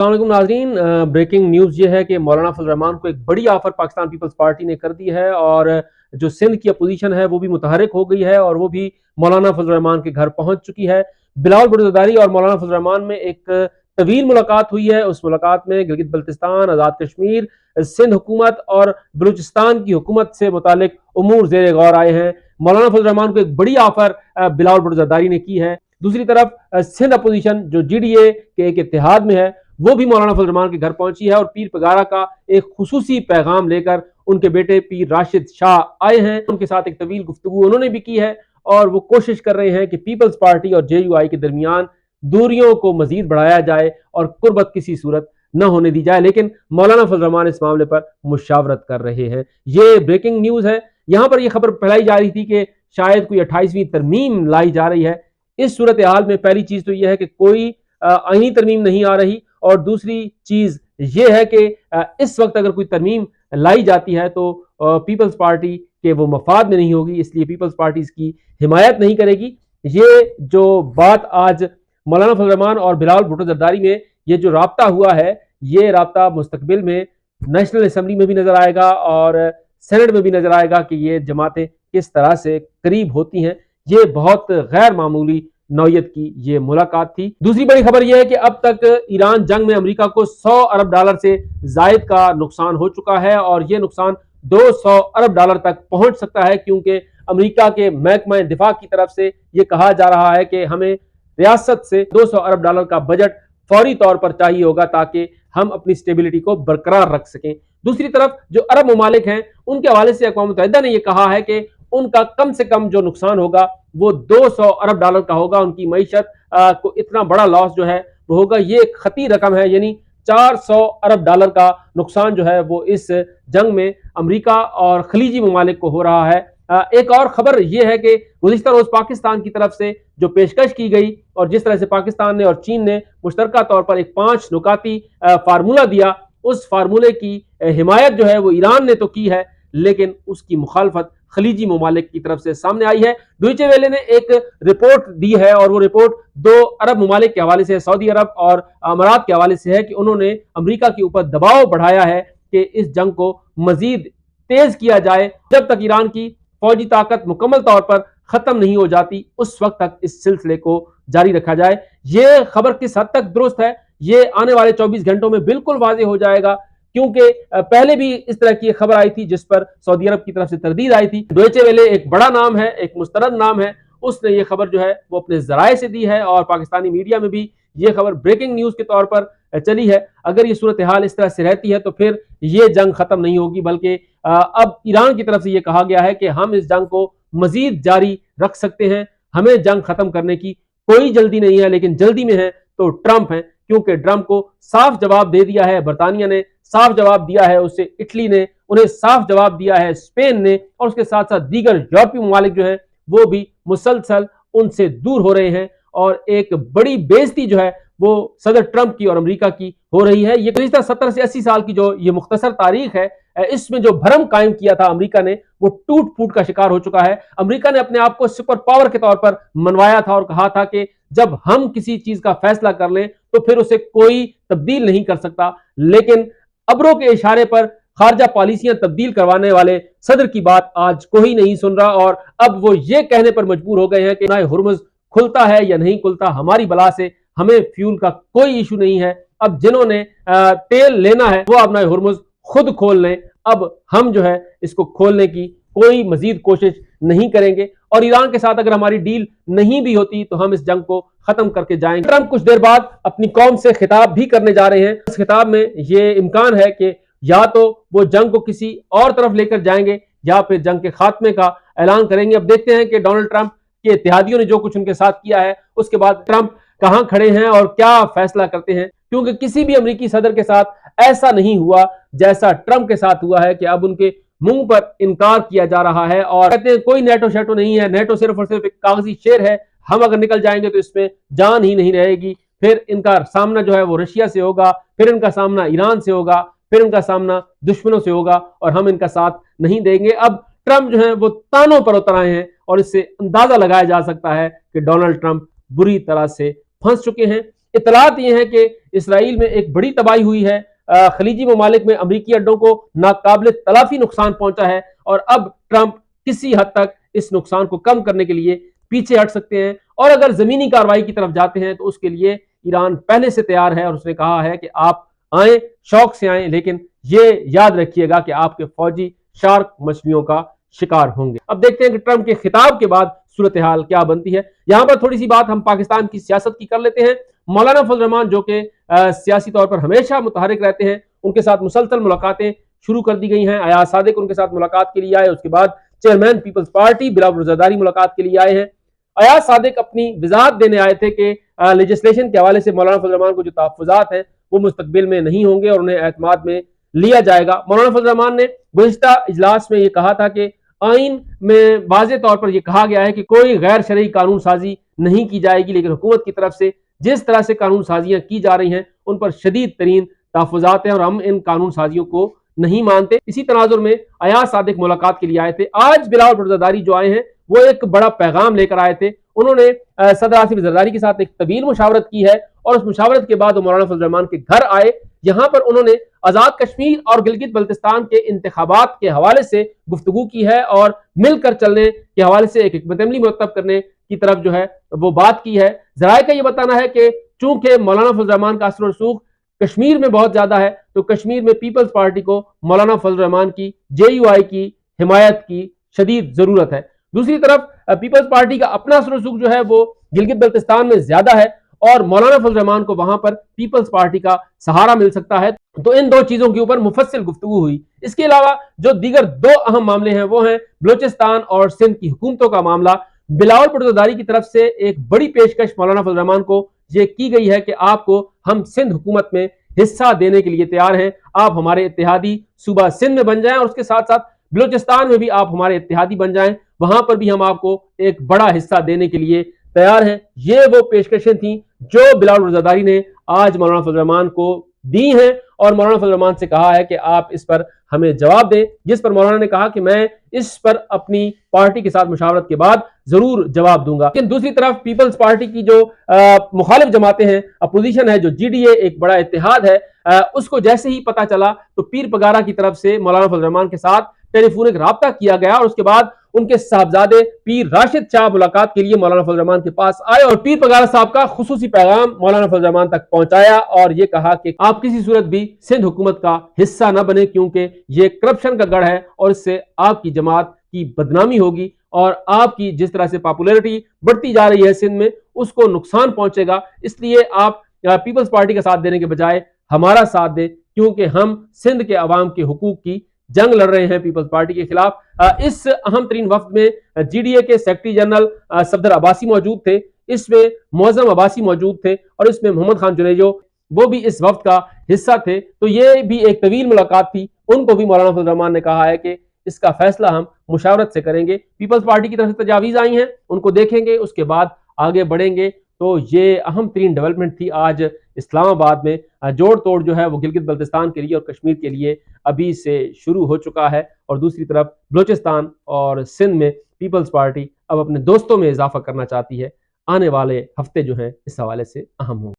अस्सलाम वालेकुम नाज़रीन। ब्रेकिंग न्यूज़ ये है कि मौलाना फजल रहमान को एक बड़ी ऑफर पाकिस्तान पीपल्स पार्टी ने कर दी है और जो सिंध की अपोजिशन है वो भी मुतहरिक हो गई है और वो भी मौलाना फजल रहमान के घर पहुंच चुकी है। बिलावल भुट्टो ज़रदारी और मौलाना फजल रहमान में एक तवील मुलाकात हुई है। उस मुलाकात में गिलगित बल्तिस्तान, आज़ाद कश्मीर, सिंध हुकूमत और बलूचिस्तान की हुकूमत से मुतालिक उमूर ज़ेर गौर आए हैं। मौलाना फजल रहमान को एक बड़ी ऑफर बिलावल भुट्टो ज़रदारी ने की है। दूसरी तरफ सिंध अपोजिशन जो GDA के एक इत्तेहाद में है वो भी मौलाना फजल रहमान के घर पहुंची है और पीर पगारा का एक खुसूसी पैगाम लेकर उनके बेटे पीर राशिद शाह आए हैं। उनके साथ एक तवील गुफ्तगू उन्होंने भी की है और वो कोशिश कर रहे हैं कि पीपल्स पार्टी और JUI के दरमियान दूरियों को मजीद बढ़ाया जाए और कुर्बत किसी सूरत न होने दी जाए, लेकिन मौलाना फजल रहमान इस मामले पर मुशावरत कर रहे हैं। ये ब्रेकिंग न्यूज़ है। यहाँ पर यह खबर फैलाई जा रही थी कि शायद कोई 28वीं तरमीम लाई जा रही है। इस सूरत हाल में पहली चीज तो यह है कि कोई आईनी तरमीम नहीं आ रही और दूसरी चीज ये है कि इस वक्त अगर कोई तरमीम लाई जाती है तो पीपल्स पार्टी के वो मफाद में नहीं होगी, इसलिए पीपल्स पार्टी इसकी हिमायत नहीं करेगी। ये जो बात आज मौलाना फजल रहमान और बिलावल भुट्टो ज़रदारी में ये जो राब्ता हुआ है, ये राब्ता मुस्तकबिल में नेशनल असम्बली में भी नजर आएगा और सेनेट में भी नजर आएगा कि ये जमातें किस तरह से करीब होती हैं। ये बहुत गैर मामूली नौयत की ये मुलाकात थी। दूसरी बड़ी खबर यह है कि अब तक ईरान जंग में अमेरिका को $100 अरब से जायद का नुकसान हो चुका है और यह नुकसान $200 अरब तक पहुंच सकता है, क्योंकि अमेरिका के महकमा दिफा की तरफ से यह कहा जा रहा है कि हमें रियासत से $200 अरब का बजट फौरी तौर पर चाहिए होगा ताकि हम अपनी स्टेबिलिटी को बरकरार रख सकें। दूसरी तरफ जो अरब ममालिक हैं उनके हवाले से अक़वाम मुत्तहिदा ने यह कहा है कि उनका कम से कम जो नुकसान होगा वो $200 अरब का होगा। उनकी मईशत को इतना बड़ा लॉस जो है वो होगा। ये एक खती रकम है, यानी $400 अरब का नुकसान जो है वो इस जंग में अमेरिका और खलीजी ममालिक को हो रहा है। एक और खबर यह है कि गुज़िश्ता रोज पाकिस्तान की तरफ से जो पेशकश की गई और जिस तरह से पाकिस्तान ने और चीन ने मुश्तरका तौर पर एक 5 नुकाती फार्मूला दिया, उस फार्मूले की हिमायत जो है वो ईरान ने तो की है, लेकिन उसकी मुखालफत खलीजी ममालिक की तरफ से सामने आई है। डॉइचे वेले ने एक रिपोर्ट दी है और वो रिपोर्ट 2 अरब ममालिक के हवाले से, सऊदी अरब और अमारात के हवाले से है कि उन्होंने अमेरिका के ऊपर दबाव बढ़ाया है कि इस जंग को मजीद तेज किया जाए। जब तक ईरान की फौजी ताकत मुकम्मल तौर पर खत्म नहीं हो जाती उस वक्त तक इस सिलसिले को जारी रखा जाए। ये खबर किस हद तक दुरुस्त है ये आने वाले 24 घंटों में बिल्कुल वाज़ेह हो जाएगा, क्योंकि पहले भी इस तरह की खबर आई थी जिस पर सऊदी अरब की तरफ से तरदीद आई थी। डॉइचे वेले एक बड़ा नाम है, एक मुस्तरद नाम है, उसने ये खबर जो है वो अपने जराए से दी है और पाकिस्तानी मीडिया में भी ये खबर ब्रेकिंग न्यूज के तौर पर चली है। अगर ये सूरत हाल इस तरह से रहती है तो फिर ये जंग खत्म नहीं होगी, बल्कि अब ईरान की तरफ से ये कहा गया है कि हम इस जंग को मजीद जारी रख सकते हैं। हमें जंग खत्म करने की कोई जल्दी नहीं है, लेकिन जल्दी में है तो ट्रंप है, क्योंकि ट्रंप को साफ जवाब दे दिया है बरतानिया ने, साफ जवाब दिया है उससे इटली ने, उन्हें साफ जवाब दिया है स्पेन ने और उसके साथ साथ दीगर यूरोपीय ममालिक जो है वो भी मुसलसल उनसे दूर हो रहे हैं और एक बड़ी बेइज्जती जो है वो सदर ट्रंप की और अमेरिका की हो रही है। ये गुज़िश्ता 70 से 80 साल की जो ये मुख्तसर तारीख है, इसमें जो भरम कायम किया था अमेरिका ने वो टूट फूट का शिकार हो चुका है। अमेरिका ने अपने आप को सुपर पावर के तौर पर मनवाया था और कहा था कि जब हम किसी चीज का फैसला कर लें तो फिर उसे कोई तब्दील नहीं कर सकता, लेकिन अबरों के इशारे पर खारजा पॉलिसियां तब्दील करवाने वाले सदर की बात आज कोई नहीं सुन रहा और अब वो ये कहने पर मजबूर हो गए हैं कि ना हुर्मुज़ खुलता है या नहीं खुलता, हमारी बला से हमें फ्यूल का कोई इशू नहीं है। अब जिन्होंने तेल लेना है वो अपना हुर्मुज़ खुद खोल लें, अब हम जो है इसको खोलने की कोई मजीद कोशिश नहीं करेंगे और ईरान के साथ अगर हमारी डील नहीं भी होती तो हम इस जंग को खत्म करके जाएंगे। ट्रंप कुछ देर बाद अपनी कौम से खिताब भी करने जा रहे हैं। इस खिताब में ये इम्कान है कि या तो वो जंग को किसी और तरफ लेकर जाएंगे या फिर जंग के खात्मे का ऐलान करेंगे। अब देखते हैं कि डोनाल्ड ट्रंप के इत्तेहादियों ने जो कुछ उनके साथ किया है उसके बाद ट्रंप कहां खड़े हैं और क्या फैसला करते हैं, क्योंकि किसी भी अमेरिकी सदर के साथ ऐसा नहीं हुआ जैसा ट्रंप के साथ हुआ है कि अब उनके मुंह पर इनकार किया जा रहा है और कहते हैं कोई नेटो शेटो नहीं है, नेटो सिर्फ और सिर्फ एक कागजी शेर है, हम अगर निकल जाएंगे तो इसमें जान ही नहीं रहेगी। फिर इनका सामना जो है वो रशिया से होगा, फिर इनका सामना ईरान से होगा, फिर इनका सामना दुश्मनों से होगा और हम इनका साथ नहीं देंगे। अब ट्रंप जो है वो तानों पर उतर आए हैं और इससे अंदाजा लगाया जा सकता है कि डोनाल्ड ट्रंप बुरी तरह से फंस चुके हैं। इतलात ये है कि इसराइल में एक बड़ी तबाही हुई है, खलीजी ममालिक में अमरीकी अड्डों को नाकाबिल तलाफी नुकसान पहुंचा है और अब ट्रंप किसी हद तक इस नुकसान को कम करने के लिए पीछे हट सकते हैं और अगर जमीनी कार्रवाई की तरफ जाते हैं तो उसके लिए ईरान पहले से तैयार है और उसने कहा है कि आप आए, शौक से आए, लेकिन ये याद रखिएगा कि आपके फौजी शार्क मछलियों का शिकार होंगे। अब देखते हैं कि ट्रंप के खिताब के बाद सूरत हाल क्या बनती है। यहां पर थोड़ी सी बात हम पाकिस्तान की सियासत की कर लेते हैं। मौलाना फजल रहमान जो कि सियासी तौर पर हमेशा मुतहरिक रहते हैं, उनके साथ मुसलसल मुलाकातें शुरू कर दी गई हैं। अयाज सादिक उनके साथ मुलाकात के लिए आए, उसके बाद चेयरमैन पीपल्स पार्टी बिलावल रज़ादारी मुलाकात के लिए आए हैं। अयाज सादिक अपनी वजाहत देने आए थे कि लेजिस्लेशन के हवाले से मौलाना फजल रहमान को जो तहफ़्फ़ुज़ात हैं वो मुस्तकबिल में नहीं होंगे और उन्हें एतमाद में लिया जाएगा। मौलाना फजल रहमान ने गुज़िश्ता इजलास में ये कहा था कि आइन में वाज़े तौर पर यह कहा गया है कि कोई गैर शरई कानून साजी नहीं की जाएगी, लेकिन हुकूमत की तरफ से जिस तरह से कानून साजियां की जा रही हैं उन पर शदीद तरीन तहफ़्फ़ुज़ात हैं और हम इन कानून साजियों को नहीं मानते। इसी तनाजुर में अयाज सादिक मुलाकात के लिए आए थे। आज बिलावल रज़ादारी जो आए हैं वो एक बड़ा पैगाम लेकर आए थे। उन्होंने सदर आसिफ ज़रदारी के साथ एक तवील मुशावरत की है और उस मुशावरत के बाद मौलाना फजल रहमान के घर आए। यहां पर उन्होंने आजाद कश्मीर और गिलगित बल्तिस्तान के इंतखाबात के हवाले से गुफ्तगू की है और मिलकर चलने के हवाले से एक हिकमत अमली मुरतब करने की तरफ जो है वो बात की है। ज़राए का ये बताना है कि चूंकि मौलाना फजल रहमान का असर और रसूख कश्मीर में बहुत ज्यादा है तो कश्मीर में पीपल्स पार्टी को मौलाना फजल रहमान की, JUI की हिमायत की शदीद जरूरत है। दूसरी तरफ पीपल्स पार्टी का अपना असर रसूख जो है वो गिलगित बल्तिस्तान में ज्यादा है और मौलाना फजल रहमान को वहां पर पीपल्स पार्टी का सहारा मिल सकता है। तो इन दो चीजों के ऊपर मुफस्सिल गुफ्तगू हुई। इसके अलावा जो दीगर दो अहम मामले हैं वो हैं बलोचिस्तान और सिंध की हुकूमतों का मामला। बिलावल रज़ादारी की तरफ से एक बड़ी पेशकश मौलाना फजल रहमान को ये की गई है कि आपको हम सिंध हुकूमत में हिस्सा देने के लिए तैयार हैं, आप हमारे इत्तेहादी सूबा सिंध में बन जाएं और उसके साथ साथ बलोचिस्तान में भी आप हमारे इत्तेहादी बन जाएं, वहां पर भी हम आपको एक बड़ा हिस्सा देने के लिए तैयार हैं। ये वो पेशकशें थी जो बिलावल रज़ादारी ने आज मौलाना फजल रहमान को दी हैं और मौलाना फजल रहमान से कहा है कि आप इस पर हमें जवाब दें, जिस पर मौलाना ने कहा कि मैं इस पर अपनी पार्टी के साथ मुशावरत के बाद जरूर जवाब दूंगा। लेकिन दूसरी तरफ पीपल्स पार्टी की जो मुखालिफ जमातें हैं, अपोजिशन है, जो GDA एक बड़ा इत्तेहाद है, उसको जैसे ही पता चला तो पीर पगारा की तरफ से मौलाना फजल रहमान के साथ टेलीफोनिक राब्ता किया गया और उसके बाद उनके साहबजादे पीर राशिद शाह मुलाकात के लिए मौलाना फजल रहमान के पास आए और पीर पगारा साहब का खुसूसी पैगाम मौलाना फजल रहमान तक पहुंचाया और ये कहा कि आप किसी सूरत भी सिंध हुकूमत का हिस्सा न बने क्योंकि ये करप्शन का गढ़ है और इससे आपकी जमात की बदनामी होगी और आपकी जिस तरह से पॉपुलैरिटी बढ़ती जा रही है सिंध में उसको नुकसान पहुंचेगा। इसलिए आप पीपल्स पार्टी का साथ देने के बजाय हमारा साथ दें क्योंकि हम सिंध के अवाम के हुकूक की जंग लड़ रहे हैं पीपल्स पार्टी के खिलाफ। इस अहम तरीन वफ्द में GDA के सेक्रेटरी जनरल सफदर अब्बासी मौजूद थे, इसमें मुअज़्ज़म अब्बासी मौजूद थे और इसमें मोहम्मद खान जुनेजो वो भी इस वफ्द का हिस्सा थे। तो ये भी एक तवील मुलाकात थी। उनको भी मौलाना फजल रहमान ने कहा है कि इसका फैसला हम मुशावरत से करेंगे। पीपल्स पार्टी की तरफ से तजावीज़ आई हैं, उनको देखेंगे, उसके बाद आगे बढ़ेंगे। तो ये अहम तरीन डेवलपमेंट थी आज इस्लामाबाद में। जोड़ तोड़ जो है वो गिलगित बल्तिस्तान के लिए और कश्मीर के लिए अभी से शुरू हो चुका है और दूसरी तरफ बलोचिस्तान और सिंध में पीपल्स पार्टी अब अपने दोस्तों में इजाफा करना चाहती है। आने वाले हफ्ते जो हैं इस हवाले से अहम होंगे।